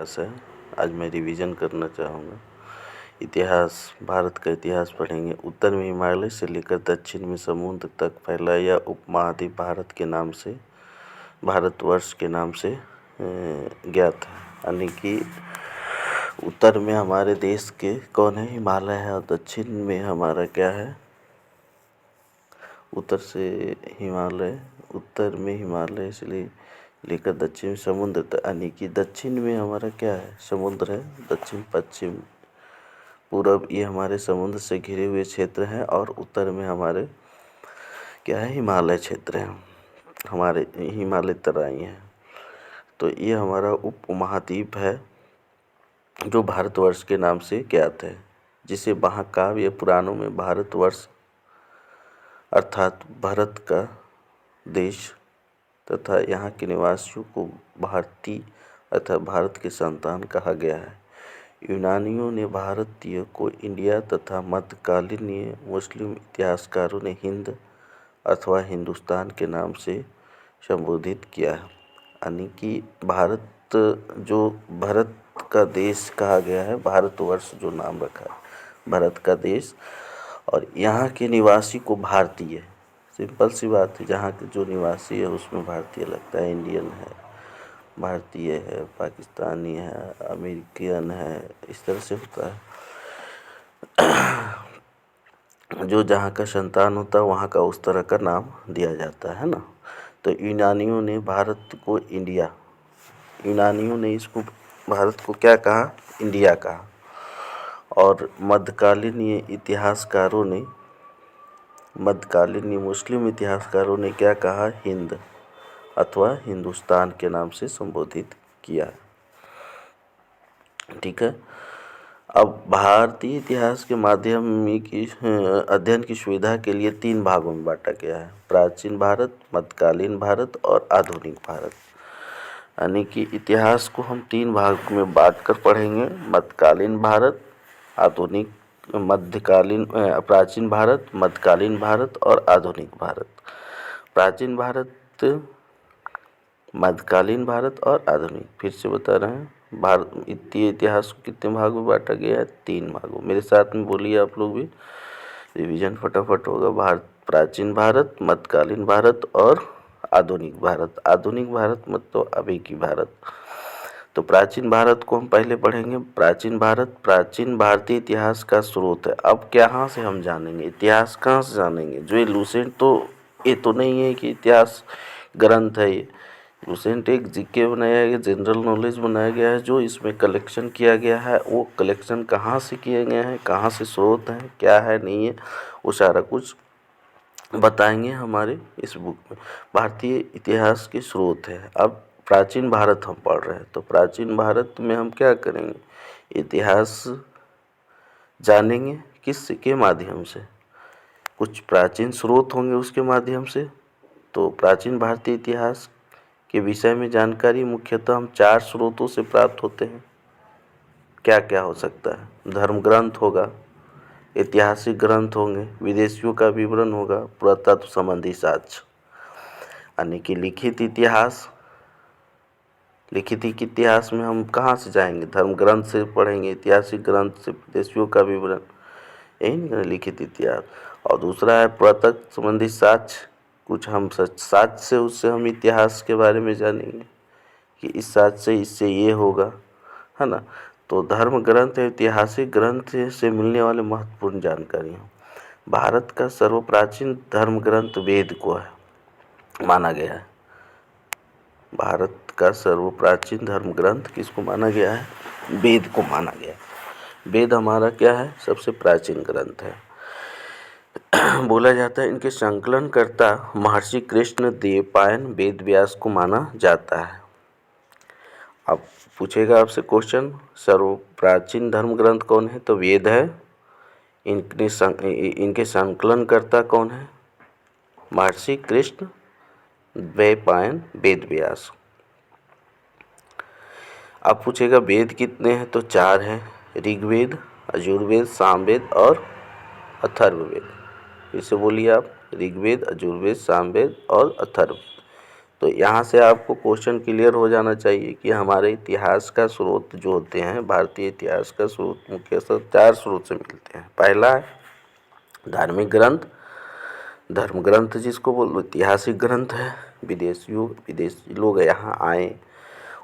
इतिहास है। आज मैं रिवीजन करना चाहूँगा। इतिहास, भारत का इतिहास पढ़ेंगे। उत्तर में हिमालय से लेकर दक्षिण में समुद्र तक फैला यह उपमहाद्वीप भारतवर्ष के नाम से ज्ञात है। यानी कि उत्तर में हमारे देश के कौन है? हिमालय है। और दक्षिण में हमारा क्या है? उत्तर में हिमालय से लेकर दक्षिण में समुद्र तक, यानी कि दक्षिण में हमारा क्या है? समुद्र है। दक्षिण, पश्चिम, पूरब ये हमारे समुद्र से घिरे हुए क्षेत्र हैं। और उत्तर में हमारे क्या है? हिमालय क्षेत्र है, हमारे हिमालय तराई हैं। तो ये हमारा उप महाद्वीप है जो भारतवर्ष के नाम से ज्ञात है, जिसे महाकाव्य पुराणों में भारतवर्ष अर्थात भारत का देश तथा यहाँ के निवासियों को भारतीय अर्थात भारत के संतान कहा गया है। यूनानियों ने भारतीय को इंडिया तथा मध्यकालीन मुस्लिम इतिहासकारों ने हिंद अथवा हिंदुस्तान के नाम से संबोधित किया है। यानी कि भारत जो भारत का देश कहा गया है, भारतवर्ष जो नाम रखा है भारत का देश, और यहाँ के निवासी को भारतीय, सिंपल सी बात है। जहाँ के जो निवासी है उसमें भारतीय लगता है, इंडियन है, भारतीय है, पाकिस्तानी है, अमेरिकन है, इस तरह से होता है। जो जहाँ का संतान होता है वहाँ का उस तरह का नाम दिया जाता है ना। तो यूनानियों ने भारत को इंडिया, यूनानियों ने इसको भारत को क्या कहा? इंडिया कहा। और मध्यकालीन मुस्लिम इतिहासकारों ने क्या कहा? हिंद अथवा हिंदुस्तान के नाम से संबोधित किया। ठीक है। अब भारतीय इतिहास के माध्यम की अध्ययन की सुविधा के लिए 3 भागों में बांटा गया है: प्राचीन भारत, मध्यकालीन भारत और आधुनिक भारत। यानी कि इतिहास को हम 3 भाग में बांटकर पढ़ेंगे: मध्यकालीन भारत, प्राचीन भारत, मध्यकालीन भारत और आधुनिक भारत। प्राचीन भारत, मध्यकालीन भारत और आधुनिक। फिर से बता रहे हैं, इतिहास को कितने भागों में बांटा गया है? 3 भागों। मेरे साथ में बोलिए आप लोग भी, रिवीजन फटाफट होगा। प्राचीन भारत, मध्यकालीन भारत और आधुनिक भारत। आधुनिक भारत मतलब अभी की भारत। तो प्राचीन भारत को हम पहले पढ़ेंगे। प्राचीन भारत प्राचीन भारतीय इतिहास का स्रोत है। अब कहाँ से हम जानेंगे इतिहास? कहाँ से जानेंगे? जो ये लूसेंट तो ये तो नहीं है कि इतिहास ग्रंथ है। ये लूसेंट एक जीके बनाया गया, जनरल नॉलेज बनाया गया है। जो इसमें कलेक्शन किया गया है, वो कलेक्शन कहाँ से किए गए हैं, कहाँ से स्रोत हैं, क्या है नहीं है, वो सारा कुछ बताएंगे हमारे इस बुक में। भारतीय इतिहास के स्रोत है। अब प्राचीन भारत हम पढ़ रहे हैं, तो प्राचीन भारत में हम क्या करेंगे? इतिहास जानेंगे। किसके माध्यम से? कुछ प्राचीन स्रोत होंगे उसके माध्यम से। तो प्राचीन भारतीय इतिहास के विषय में जानकारी मुख्यतः हम 4 स्रोतों से प्राप्त होते हैं। क्या क्या हो सकता है? धर्म ग्रंथ होगा, ऐतिहासिक ग्रंथ होंगे, विदेशियों का विवरण होगा, पुरातत्व संबंधी साक्ष्य। यानी कि लिखित इतिहास में हम कहाँ से जाएंगे? धर्म ग्रंथ से पढ़ेंगे, ऐतिहासिक ग्रंथ से विदेशियों का विवरण, यही नहीं लिखित इतिहास। और दूसरा है पुरातत्व संबंधी साक्ष्य। कुछ हम साक्ष्य से उससे हम इतिहास के बारे में जानेंगे कि इस साक्ष्य से इससे ये होगा, है ना। तो धर्म ग्रंथ है, ऐतिहासिक ग्रंथ से मिलने वाले महत्वपूर्ण जानकारियाँ। भारत का सर्वप्राचीन धर्म ग्रंथ वेद को है माना गया है। भारत का सर्वप्राचीन धर्म ग्रंथ किसको माना गया है? वेद को माना गया है। वेद हमारा क्या है? सबसे प्राचीन ग्रंथ है। बोला जाता है इनके संकलनकर्ता महर्षि कृष्ण द्वैपायन वेद व्यास को माना जाता है। अब पूछेगा आपसे क्वेश्चन, सर्वप्राचीन धर्म ग्रंथ कौन है? तो वेद है। इनके संकलनकर्ता कौन है? महर्षि कृष्ण द्वैपायन वेद व्यास। अब पूछेगा वेद कितने हैं? तो 4 हैं: ऋग्वेद, यजुर्वेद, सामवेद और अथर्ववेद। इसे बोलिए आप, ऋग्वेद, यजुर्वेद, सामवेद और अथर्ववेद। तो यहाँ से आपको क्वेश्चन क्लियर हो जाना चाहिए कि हमारे इतिहास का स्रोत जो होते हैं, भारतीय इतिहास का स्रोत मुख्यतः 4 स्रोत से मिलते हैं। पहला है धार्मिक ग्रंथ, धर्म ग्रंथ जिसको बोलो, ऐतिहासिक ग्रंथ है। विदेशी लोग यहाँ आए,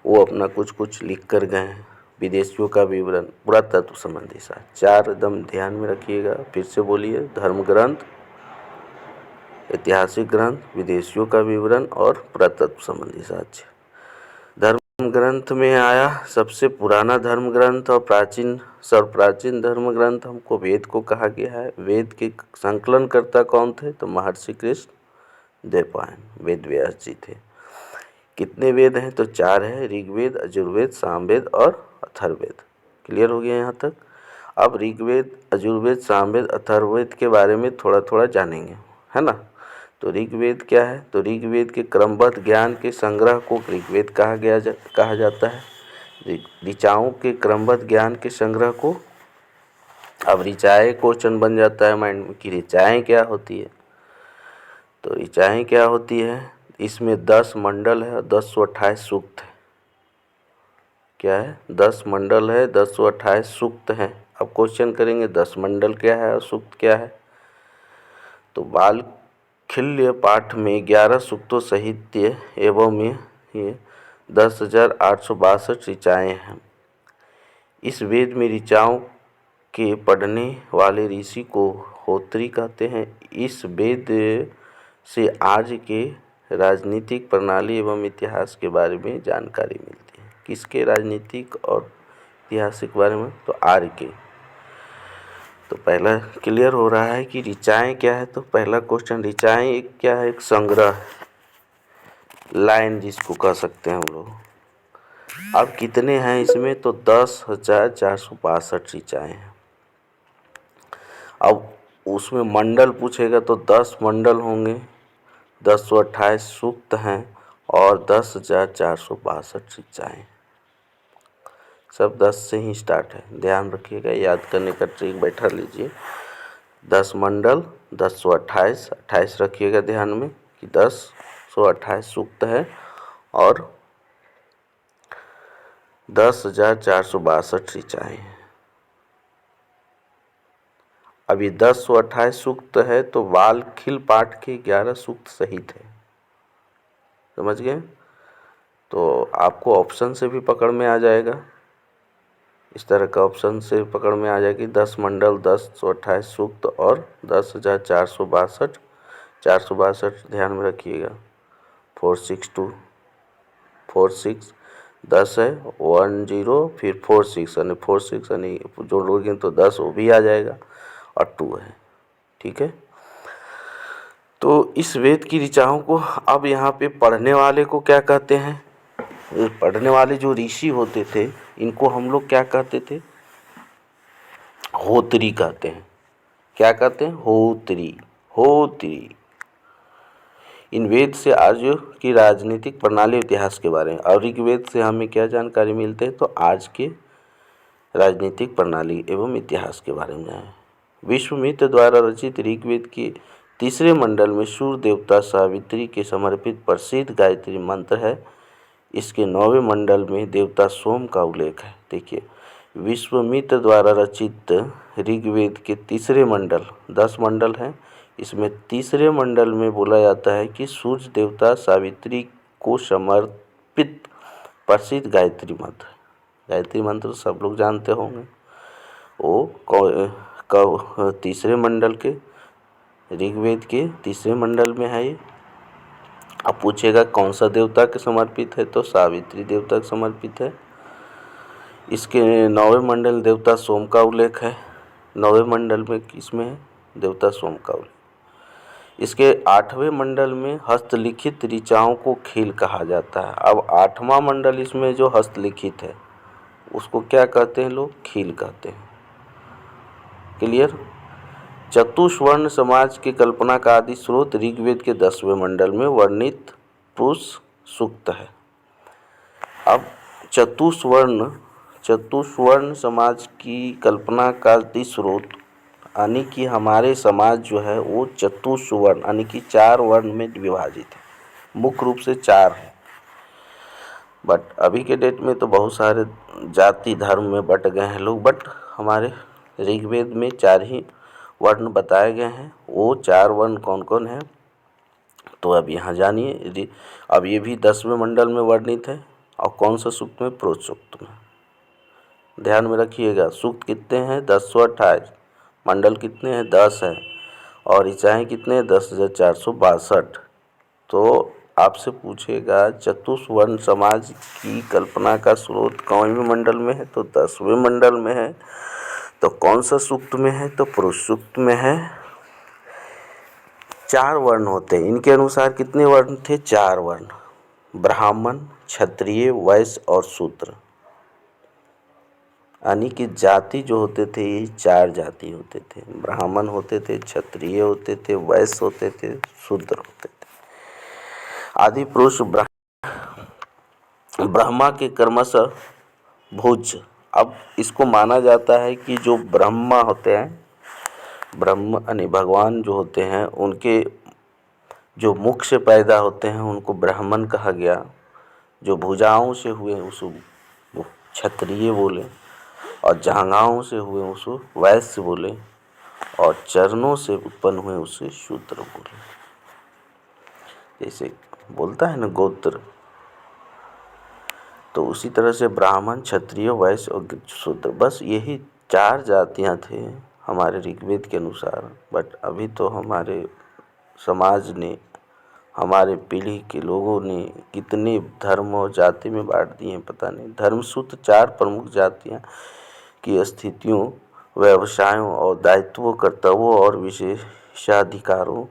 वो अपना कुछ कुछ लिख कर गए, विदेशियों का विवरण, पुरातत्व संबंधी साक्ष्य। 4 एकदम ध्यान में रखिएगा, फिर से बोलिए, धर्म ग्रंथ, ऐतिहासिक ग्रंथ, विदेशियों का विवरण और पुरातत्व संबंधी साक्ष्य। धर्म ग्रंथ में आया सबसे पुराना धर्म ग्रंथ और सर्वप्राचीन धर्म ग्रंथ हमको वेद को कहा गया है। वेद के संकलनकर्ता कौन थे? तो महर्षि कृष्ण द्वैपायन, वेद व्यास जी थे। कितने वेद हैं? तो 4 है, ऋग्वेद, यजुर्वेद, सामवेद और अथर्ववेद। क्लियर हो गया यहाँ तक? अब ऋग्वेद, यजुर्वेद, सामवेद, अथर्ववेद के बारे में थोड़ा थोड़ा जानेंगे, है ना। तो ऋग्वेद क्या है? तो ऋग्वेद के क्रमबद्ध ज्ञान के संग्रह को ऋग्वेद कहा जाता है। ऋचाओं के क्रमबद्ध ज्ञान के संग्रह को, अब ऋचाएँ क्वेश्चन बन जाता है माइंड में कि ऋचाएँ क्या होती है। तो ऋचाएँ क्या होती है? इसमें 10 मंडल है और 1028 सूक्त है। क्या है? 10 मंडल है, 1028 सूक्त हैं। अब क्वेश्चन करेंगे 10 मंडल क्या है और सूक्त क्या है। तो बालखिल्य पाठ में 11 सूक्तों साहित्य एवं ये 10,862 ऋचाएँ हैं। इस वेद में ऋचाओं के पढ़ने वाले ऋषि को होत्री कहते हैं। इस वेद से आज के राजनीतिक प्रणाली एवं इतिहास के बारे में जानकारी मिलती है। किसके? राजनीतिक और ऐतिहासिक बारे में? तो आर्य के। तो पहला क्लियर हो रहा है कि ऋचाएँ क्या है। तो पहला क्वेश्चन, ऋचाएँ क्या है? एक संग्रह, लाइन जिसको कह सकते हैं हम लोग। अब कितने हैं इसमें? तो 10,462 ऋचाएँ हैं। अब उसमें मंडल पूछेगा तो 10 मंडल होंगे, 1028 सूक्त हैं और 10,462 ऋचाएँ। सब 10 से ही स्टार्ट है, ध्यान रखिएगा, याद करने का ट्रिक बैठा लीजिए। 10 मंडल, 1028, 28 रखिएगा ध्यान में कि 1028 सूक्त है और 10,462 ऋचाएँ हैं। अब ये 1028 सूक्त है तो बालखिल पाठ के 11 सूक्त सहित है। समझ गए? तो आपको ऑप्शन से भी पकड़ में आ जाएगा, इस तरह का ऑप्शन से पकड़ में आ जाएगी। 10 मंडल, 1028 सूक्त और 10,462, 462 ध्यान में रखिएगा। 462, 46, 10 है, 10 फिर 46 यानी 46 यानी जोड़ लोगे तो 10 वो भी आ जाएगा और 2 है। ठीक है, तो इस वेद की ऋचाओं को अब यहाँ पे पढ़ने वाले को क्या कहते हैं? पढ़ने वाले जो ऋषि होते थे इनको हम लोग क्या कहते थे? होत्री कहते हैं। क्या कहते हैं? होत्री, होत्री। इन वेद से आज की राजनीतिक प्रणाली इतिहास के बारे में, और ऋग्वेद से हमें क्या जानकारी मिलते हैं? तो आज के राजनीतिक प्रणाली एवं इतिहास के बारे में है। विश्वामित्र द्वारा रचित ऋग्वेद के 3रे मंडल में सूर्य देवता सावित्री के समर्पित प्रसिद्ध गायत्री मंत्र है। इसके 9वें मंडल में देवता सोम का उल्लेख है। देखिए, विश्वामित्र द्वारा रचित ऋग्वेद के 3रे मंडल, 10 मंडल हैं, इसमें 3रे मंडल में बोला जाता है कि सूर्य देवता सावित्री को समर्पित प्रसिद्ध गायत्री मंत्र। गायत्री मंत्र सब लोग जानते होंगे। वो 3रे मंडल के, ऋग्वेद के 3रे मंडल में है ये। अब पूछेगा कौन सा देवता के समर्पित है? तो सावित्री देवता के समर्पित है। इसके 9वें मंडल देवता सोम का उल्लेख है। 9वें मंडल में किसमें है? देवता सोम का उल्लेख। इसके 8वें मंडल में हस्तलिखित ऋचाओं को खील कहा जाता है। अब 8वां मंडल इसमें जो हस्तलिखित है उसको क्या कहते हैं लोग? खील कहते हैं। क्लियर? चतुष्वर्ण समाज की कल्पना का आदि स्रोत ऋग्वेद के 10वें मंडल में वर्णित पुरुष सूक्त है। अब चतुष्वर्ण समाज की कल्पना का आदि स्रोत यानी कि हमारे समाज जो है वो चतुष्वर्ण यानी कि 4 वर्ण में विभाजित है। मुख्य रूप से 4 हैं, बट अभी के डेट में तो बहुत सारे जाति धर्म में बट गए हैं लोग, बट हमारे ऋग्वेद में 4 ही वर्ण बताए गए हैं। वो 4 वर्ण कौन कौन है, तो अब यहाँ जानिए। अब ये भी 10वें मंडल में वर्णित है, और कौन सा सूक्त में, प्रोच सूक्त में। ध्यान में रखिएगा, सूक्त कितने हैं, 1028, मंडल कितने हैं, 10 है, और ऋचाएँ कितने हैं, 10,462। तो आपसे पूछेगा चतुष्वर्ण समाज की कल्पना का स्रोत कौनवें मंडल में है, तो 10वें मंडल में है। तो कौन सा सूक्त में है, तो पुरुष सूक्त में है। 4 वर्ण होते हैं, इनके अनुसार कितने वर्ण थे, 4 वर्ण, ब्राह्मण, क्षत्रिय, वैश्य और शूद्र। यानी कि जाति जो होते थे ये 4 जाति होते थे, ब्राह्मण होते थे, क्षत्रिय होते थे, वैश्य होते थे, शूद्र होते थे। आदि पुरुष ब्रह्मा के कर्मशः भुज। अब इसको माना जाता है कि जो ब्रह्मा होते हैं, ब्रह्म यानी भगवान जो होते हैं, उनके जो मुख से पैदा होते हैं उनको ब्राह्मण कहा गया। जो भुजाओं से हुए उसको क्षत्रिय बोले, और जांघाओं से हुए उसको वैश्य बोले, और चरणों से उत्पन्न हुए उसे शूद्र बोले। जैसे बोलता है ना गोत्र, तो उसी तरह से ब्राह्मण, क्षत्रिय, वैश्य और शूद्र, बस यही 4 जातियां थे हमारे ऋग्वेद के अनुसार। बट अभी तो हमारे समाज ने, हमारे पीढ़ी के लोगों ने कितने धर्म और जाति में बांट दिए हैं पता नहीं। धर्मसूत्र 4 प्रमुख जातियां की स्थितियों, व्यवसायों और दायित्वों, कर्तव्यों और विशेषाधिकारों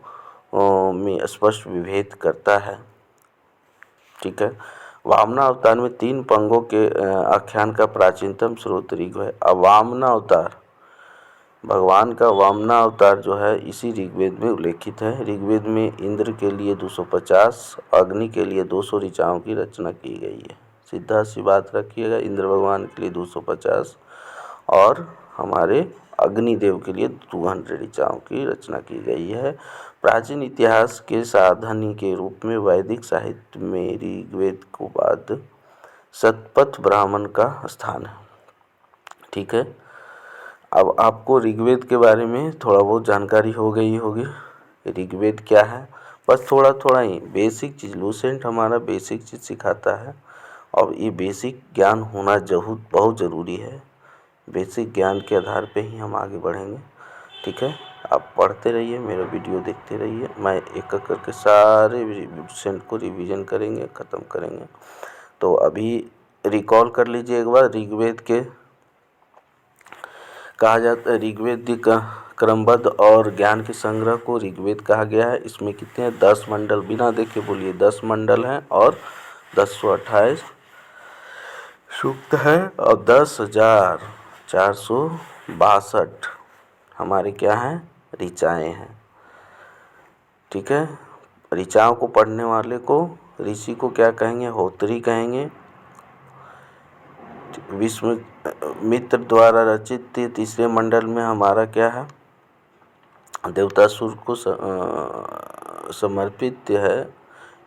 में स्पष्ट विभेद करता है। ठीक है। वामना अवतार में 3 पंगों के आख्यान का प्राचीनतम स्रोत ऋग्वेद है। अब वामना अवतार, भगवान का वामना अवतार जो है इसी ऋग्वेद में उल्लेखित है। ऋग्वेद में इंद्र के लिए 250, अग्नि के लिए 200 ऋचाओं की रचना की गई है। सीधा सी बात रखिएगा, इंद्र भगवान के लिए 250 और हमारे अग्निदेव के लिए 200 ऋचाओं की रचना की गई है। प्राचीन इतिहास के साधनी के रूप में वैदिक साहित्य में ऋग्वेद को बाद शतपथ ब्राह्मण का स्थान है। ठीक है। अब आपको ऋग्वेद के बारे में थोड़ा बहुत जानकारी हो गई होगी। ऋग्वेद क्या है, बस थोड़ा थोड़ा ही बेसिक चीज़, लूसेंट हमारा बेसिक चीज़ सिखाता है, और ये बेसिक ज्ञान होना बहुत ज़रूरी है। बेसिक ज्ञान के आधार पे ही हम आगे बढ़ेंगे। ठीक है। आप पढ़ते रहिए, मेरा वीडियो देखते रहिए, मैं एक एक करके सारे लूसेंट को रिवीजन करेंगे, ख़त्म करेंगे। तो अभी रिकॉल कर लीजिए एक बार, ऋग्वेद के कहा जाता है, ऋग्वेद का क्रमबद्ध और ज्ञान के संग्रह को ऋग्वेद कहा गया है। इसमें कितने हैं, 10 मंडल, बिना देखे बोलिए 10 मंडल हैं, और 1028 सूक्त है, और 10,462 हमारे क्या हैं, ऋचाएँ हैं। ठीक है। ऋचाओं को पढ़ने वाले को, ऋषि को क्या कहेंगे, होत्री कहेंगे। विश्वामित्र द्वारा रचित तीसरे मंडल में हमारा क्या है, देवतासुर को समर्पित है।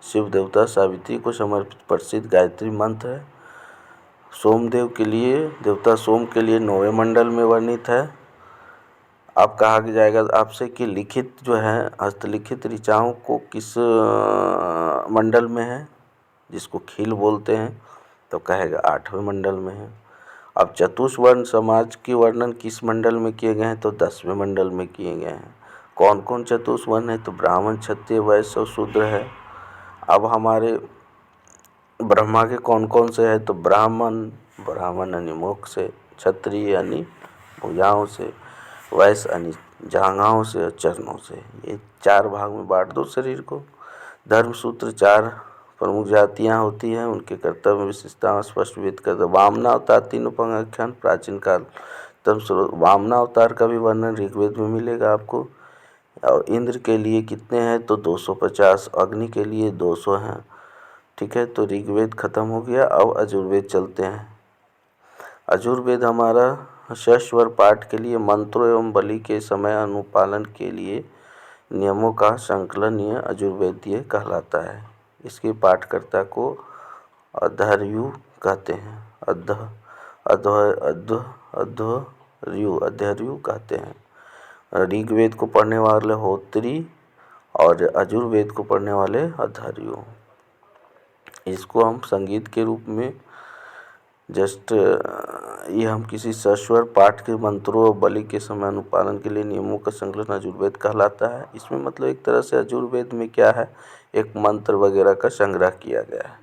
शिव देवता सावित्री को समर्पित प्रसिद्ध गायत्री मंत्र है। सोमदेव के लिए, देवता सोम के लिए 9वें मंडल में वर्णित है। अब कहा जाएगा आपसे कि लिखित जो है, हस्तलिखित ऋचाओं को किस मंडल में है, जिसको खील बोलते हैं, तो कहेगा 8वें मंडल में है। अब चतुष्वर्ण समाज के वर्णन किस मंडल में किए गए हैं, तो 10वें मंडल में किए गए हैं। कौन कौन चतुष्वर्ण है, तो ब्राह्मण, क्षत्रिय, वैश्य और शूद्र है। अब हमारे ब्रह्मा के कौन कौन से है, तो ब्राह्मण यानी मुख से, क्षत्रिय यानी भुजाओं से, वैश्य यानी जांघाओं से और चरणों से। ये 4 भाग में बांट दो शरीर को। धर्मसूत्र 4 प्रमुख जातियाँ होती हैं, उनके कर्तव्य विशेषताओं स्पष्ट विदित करते। वामना अवतार 3 उपंग आख्यान प्राचीन काल तब स्रोत। वामना अवतार का भी वर्णन ऋग्वेद में मिलेगा आपको। और इंद्र के लिए कितने हैं, तो 250, अग्नि के लिए 200 हैं। ठीक है। तो ऋग्वेद खत्म हो गया, अब यजुर्वेद चलते हैं। यजुर्वेद हमारा षष्वर पाठ के लिए मंत्रों एवं बलि के समय अनुपालन के लिए नियमों का संकलन यजुर्वेदीय कहलाता है। इसके पाठकर्ता को अध्वर्यु कहते हैं। अध्वर्यु कहते हैं। ऋग्वेद को पढ़ने वाले होत्री और यजुर्वेद को पढ़ने वाले अध्वर्यु। इसको हम संगीत के रूप में ये हम किसी सस्वर पाठ के मंत्रों और बलि के समय अनुपालन के लिए नियमों का संकलन यजुर्वेद कहलाता है। इसमें मतलब एक तरह से यजुर्वेद में क्या है, एक मंत्र वगैरह का संग्रह किया गया है।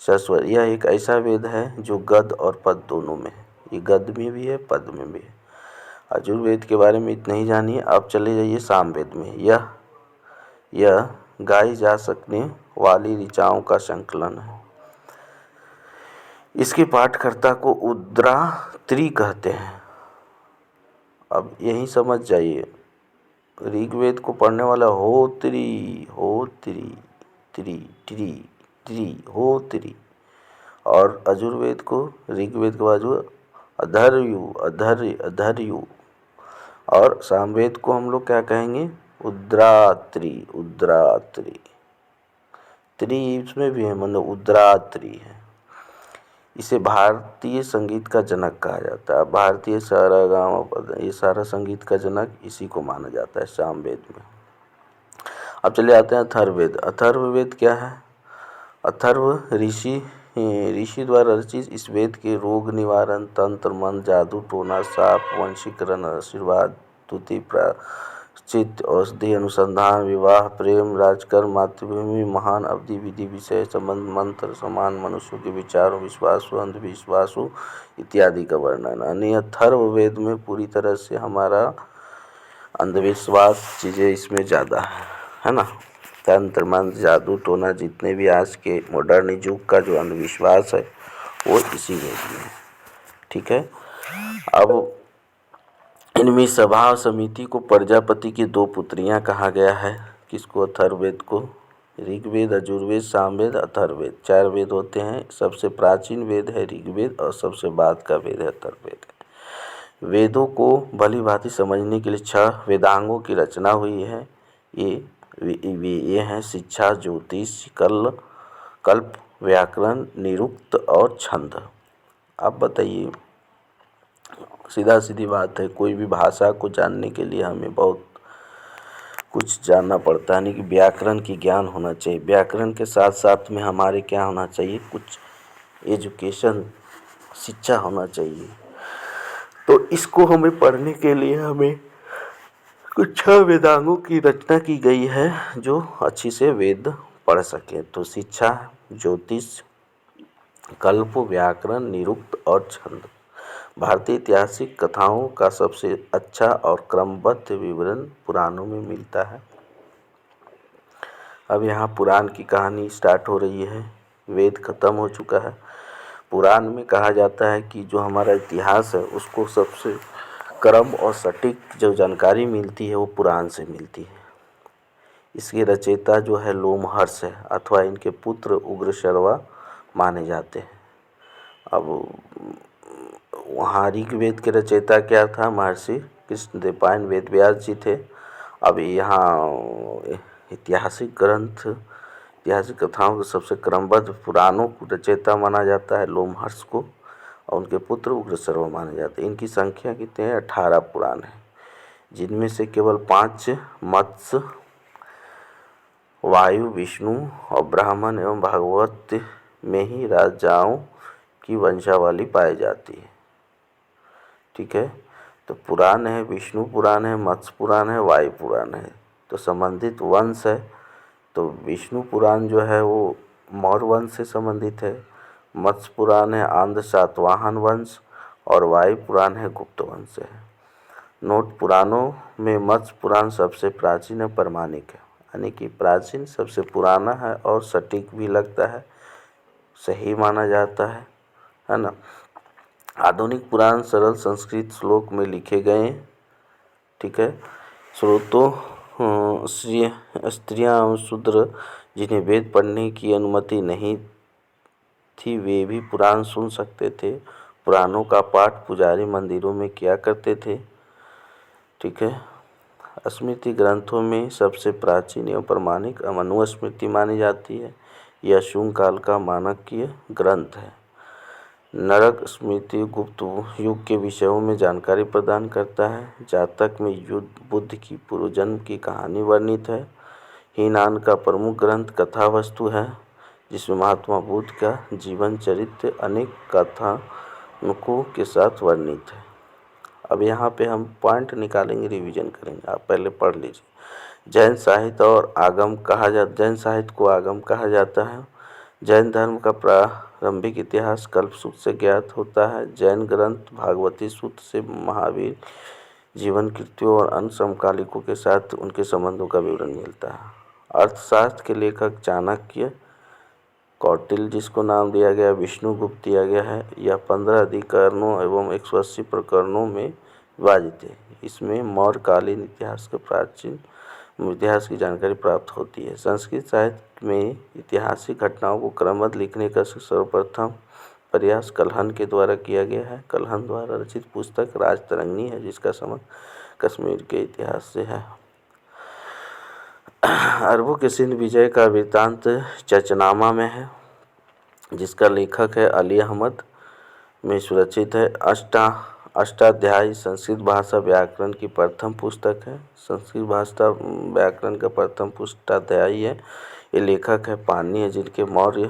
सस्वर यह एक ऐसा वेद है जो गद और पद दोनों में है। ये गद में भी है, पद में भी है। यजुर्वेद के बारे में इतना ही जानिए। अब चले जाइए सामवेद में। यह गाई जा सकने वाली ऋचाओं का संकलन है। इसके पाठकर्ता को उद्रात्री कहते हैं। अब यही समझ जाइए, ऋग्वेद को पढ़ने वाला होत्री और यजुर्वेद को ऋग्वेद के बाजू अध्वर्यु और सामवेद को हम लोग क्या कहेंगे, उद्रात्री। इसमें भी है, मतलब उद्रात्री है। इसे भारतीय संगीत का जनक कहा जाता है। भारतीय सारागामा ये सारा संगीत का जनक इसी को माना जाता है सामवेद में। अब चले आते हैं अथर्ववेद। अथर्ववेद क्या है? अथर्व ऋषि द्वारा रचित इस वेद के रोग निवारण, तंत्र मंत्र, जादू टोना, साप वंशीकरण, आशीर्वाद, स्तुति, प्रायश्चित, औषधि अनुसंधान, विवाह, प्रेम, राजकर्म, मातृभूमि, महान अवधि, विधि, विषय, संबंध, मंत्र, समान, मनुष्यों के विचारों, विश्वासों, अंधविश्वासों इत्यादि का वर्णन। यानी अथर्ववेद में पूरी तरह से हमारा अंधविश्वास चीज़ें इसमें ज़्यादा है ना। तंत्र मंत्र, जादू टोना, जितने भी आज के मॉडर्न युग का जो अंधविश्वास है वो इसी वेद में है। ठीक है। अब इनमें सभा और समिति को प्रजापति की 2 पुत्रियां कहा गया है। किसको? अथर्ववेद को। ऋग्वेद, यजुर्वेद, सामवेद, अथर्ववेद 4 वेद होते हैं। सबसे प्राचीन वेद है ऋग्वेद और सबसे बाद का वेद है अथर्ववेद। वेदों को भली भांति समझने के लिए 6 वेदांगों की रचना हुई है। ये हैं शिक्षा, ज्योतिष, कल्प, व्याकरण, निरुक्त और छंद। अब बताइए, सीधा सीधी बात है, कोई भी भाषा को जानने के लिए हमें बहुत कुछ जानना पड़ता है। नहीं कि व्याकरण की ज्ञान होना चाहिए। व्याकरण के साथ साथ में हमारे क्या होना चाहिए, कुछ एजुकेशन, शिक्षा होना चाहिए। तो इसको हमें पढ़ने के लिए हमें कुछ 6 वेदांगों की रचना की गई है जो अच्छी से वेद पढ़ सके। तो शिक्षा, ज्योतिष, कल्प, व्याकरण, निरुक्त और छंद। भारतीय ऐतिहासिक कथाओं का सबसे अच्छा और क्रमबद्ध विवरण पुराणों में मिलता है। अब यहाँ पुराण की कहानी स्टार्ट हो रही है। वेद खत्म हो चुका है। पुराण में कहा जाता है कि जो हमारा इतिहास है उसको सबसे क्रम और सटीक जो जानकारी मिलती है वो पुराण से मिलती है। इसके रचयिता जो है लोमहर्ष है अथवा इनके पुत्र उग्रशर्वा माने जाते हैं। अब वहाँ ऋग्वेद के रचयिता क्या था? महर्षि कृष्णद्वैपायन वेदव्यास जी थे। अब यहाँ ऐतिहासिक ग्रंथ, ऐतिहासिक कथाओं के सबसे क्रमबद्ध पुराणों को रचयिता माना जाता है लोमहर्ष को और उनके पुत्र उग्रशर्वा माने जाते हैं। इनकी संख्या कितने हैं? 18 पुराण हैं, जिनमें से केवल 5 मत्स्य, वायु, विष्णु और ब्राह्मण एवं भागवत में ही राजाओं की वंशावली पाई जाती है। ठीक है। तो पुराण है, विष्णु पुराण है, मत्स्य पुराण है, वायु पुराण है। तो संबंधित वंश है। तो विष्णु पुराण जो है वो मौर्य वंश से संबंधित है। मत्स्य पुराण है आंध्र सातवाहन वंश और वायु पुराण है गुप्त वंश है। नोट: पुराणों में मत्स्य पुराण सबसे प्राचीन और प्रामाणिक है। यानी कि प्राचीन सबसे पुराना है और सटीक भी लगता है, सही माना जाता है ना। आधुनिक पुराण सरल संस्कृत श्लोक में लिखे गए। ठीक है। स्रोतों स्त्रियां और शूद्र जिन्हें वेद पढ़ने की अनुमति नहीं थी वे भी पुराण सुन सकते थे। पुराणों का पाठ पुजारी मंदिरों में किया करते थे। ठीक है। स्मृति ग्रंथों में सबसे प्राचीन एवं प्रामाणिक मनुस्मृति मानी जाती है। यह शुंग काल का मानकीय ग्रंथ है। नरक स्मृति गुप्त युग के विषयों में जानकारी प्रदान करता है। जातक में युद्ध बुद्ध की पूर्व जन्म की कहानी वर्णित है। हीनान का प्रमुख ग्रंथ कथा वस्तु है, जिसमें महात्मा बुद्ध का जीवन चरित्र अनेक कथानकों के साथ वर्णित है। अब यहाँ पे हम पॉइंट निकालेंगे, रिवीजन करेंगे, आप पहले पढ़ लीजिए। जैन साहित्य को आगम कहा जाता है। जैन धर्म का प्रारंभिक इतिहास कल्पसूत्र से ज्ञात होता है। जैन ग्रंथ भागवती सूत्र से महावीर जीवन कृत्यों और अन्य समकालिकों के साथ उनके संबंधों का विवरण मिलता है। अर्थशास्त्र के लेखक चाणक्य, कौटिल्य जिसको नाम दिया गया, विष्णुगुप्त दिया गया है। यह 15 अधिकरणों एवं 180 प्रकरणों में विभाजित है। इसमें मौर्यकालीन इतिहास की जानकारी प्राप्त होती है। संस्कृत साहित्य में ऐतिहासिक घटनाओं को क्रमबद्ध लिखने का सर्वप्रथम प्रयास कल्हण के द्वारा किया गया है। कल्हण द्वारा रचित पुस्तक राजतरंगिणी है, जिसका संबंध कश्मीर के इतिहास से है। अरबों के सिंध विजय का वृत्तांत चचनामा में है, जिसका लेखक है अली अहमद, में सुरक्षित है। अष्टाध्यायी संस्कृत भाषा व्याकरण की प्रथम पुस्तक है। संस्कृत भाषा व्याकरण का प्रथम अष्टाध्यायी है। ये लेखक है पाणिनि है, जिनके मौर्य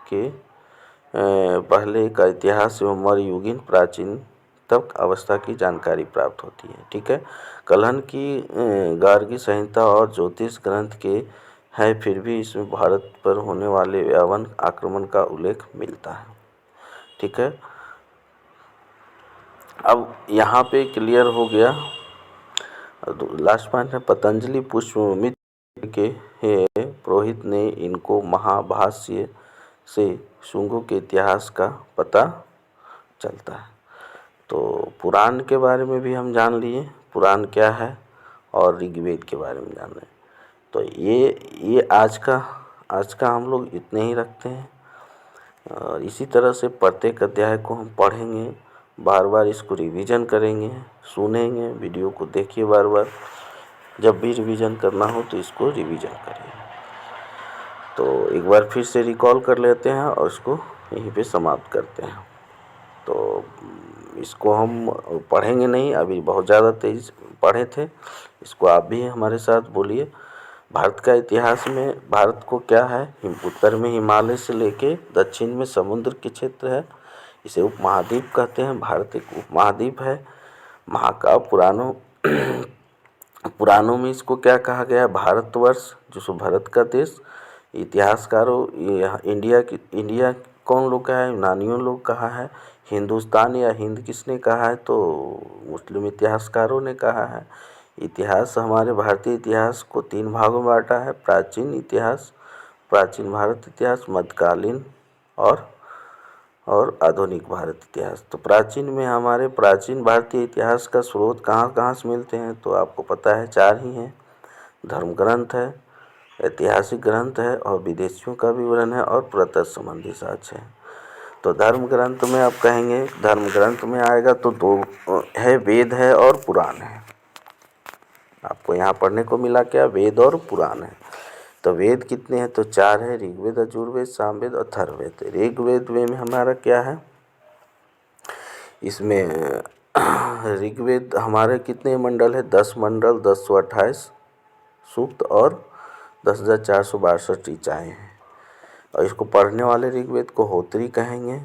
के पहले का इतिहास एवं मौर्य युगीन प्राचीन तक अवस्था की जानकारी प्राप्त होती है। ठीक है। कल्हण की गार्गी संहिता और ज्योतिष ग्रंथ के है, फिर भी इसमें भारत पर होने वाले यवन आक्रमण का उल्लेख मिलता है। ठीक है। अब यहाँ पे क्लियर हो गया। लास्ट पॉइंट है, पतंजलि पुष्पमित्र के पुरोहित ने इनको महाभाष्य से शुंगों के इतिहास का पता चलता है। तो पुराण के बारे में भी हम जान लिए, पुराण क्या है, और ऋग्वेद के बारे में जान रहे हैं। तो ये आज का हम लोग इतने ही रखते हैं। और इसी तरह से प्रत्येक अध्याय को हम पढ़ेंगे, बार बार इसको रिवीजन करेंगे, सुनेंगे, वीडियो को देखिए बार बार। जब भी रिवीजन करना हो तो इसको रिवीजन करिए। तो एक बार फिर से रिकॉल कर लेते हैं और इसको यहीं पे समाप्त करते हैं। तो इसको हम पढ़ेंगे नहीं, अभी बहुत ज़्यादा तेज पढ़े थे। इसको आप भी हमारे साथ बोलिए। भारत का इतिहास में भारत को क्या है, उत्तर में हिमालय से लेके दक्षिण में समुद्र के क्षेत्र है, इसे उपमहाद्वीप कहते हैं। भारत एक उपमहाद्वीप है। महाकाव्य पुराणों में इसको क्या कहा गया है, भारतवर्ष, जो सो भारत का देश। इतिहासकारों इंडिया कौन लोग कहा है, यूनानियों लोग कहा है। हिंदुस्तान या हिंद किसने कहा है, तो मुस्लिम इतिहासकारों ने कहा है। इतिहास हमारे भारतीय इतिहास को 3 भागों में बांटा है, प्राचीन इतिहास, प्राचीन भारत इतिहास, मध्यकालीन और आधुनिक भारत इतिहास। तो प्राचीन में हमारे प्राचीन भारतीय इतिहास का स्रोत कहाँ से मिलते हैं, तो आपको पता है 4 ही हैं। धर्म ग्रंथ है, ऐतिहासिक ग्रंथ है, और विदेशियों का विवरण है, और पुरातत्व संबंधी साक्ष्य है। तो धर्म ग्रंथ में आप कहेंगे, धर्म ग्रंथ में आएगा तो 2 है, वेद है और पुराण है। आपको यहाँ पढ़ने को मिला क्या, वेद और पुराण है। तो वेद कितने हैं, तो 4 है, ऋग्वेद, यजुर्वेद, सामवेद और अथर्ववेद। ऋग्वेद में हमारा क्या है, इसमें ऋग्वेद हमारे कितने मंडल है, 10 मंडल, 1028 सूक्त और 10,462 ऋचाएँ हैं। और इसको पढ़ने वाले ऋग्वेद को होत्री कहेंगे,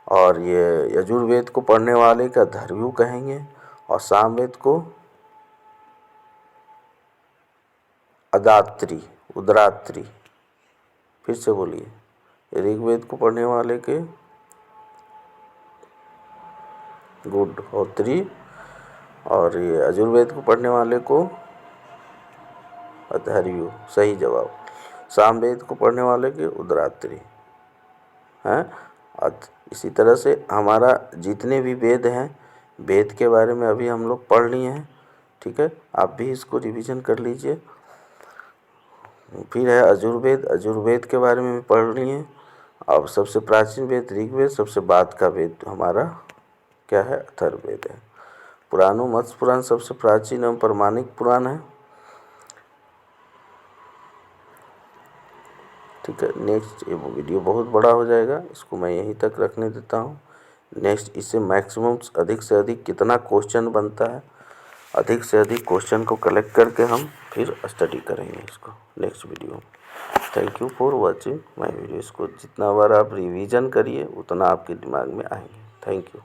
और ये यजुर्वेद को पढ़ने वाले का धर्व्यू कहेंगे, और सामवेद को उद्रात्री। फिर से बोलिए, ऋग्वेद को पढ़ने वाले के होत्री, और ये यजुर्वेद को पढ़ने वाले को अधर्व्यू, सही जवाब। सामवेद को पढ़ने वाले के उद्रात्री हैं। इसी तरह से हमारा जितने भी वेद हैं, वेद के बारे में अभी हम लोग पढ़ लिए हैं। ठीक है, आप भी इसको रिवीजन कर लीजिए। फिर है यजुर्वेद के बारे में भी पढ़ लिए। अब सबसे प्राचीन वेद ऋग्वेद, सबसे बाद का वेद हमारा क्या है, अथर्ववेद है। पुराणों मत्स्य पुराण सबसे प्राचीन एवं प्रमाणिक पुराण है। ठीक है। नेक्स्ट ये वीडियो बहुत बड़ा हो जाएगा, इसको मैं यहीं तक रखने देता हूँ। नेक्स्ट इससे मैक्सिमम अधिक से अधिक कितना क्वेश्चन बनता है, अधिक से अधिक क्वेश्चन को कलेक्ट करके हम फिर स्टडी करेंगे इसको नेक्स्ट वीडियो में। Thank you for watching my video. इसको जितना बार आप रिवीजन करिए उतना आपके दिमाग में आएंगे। Thank you.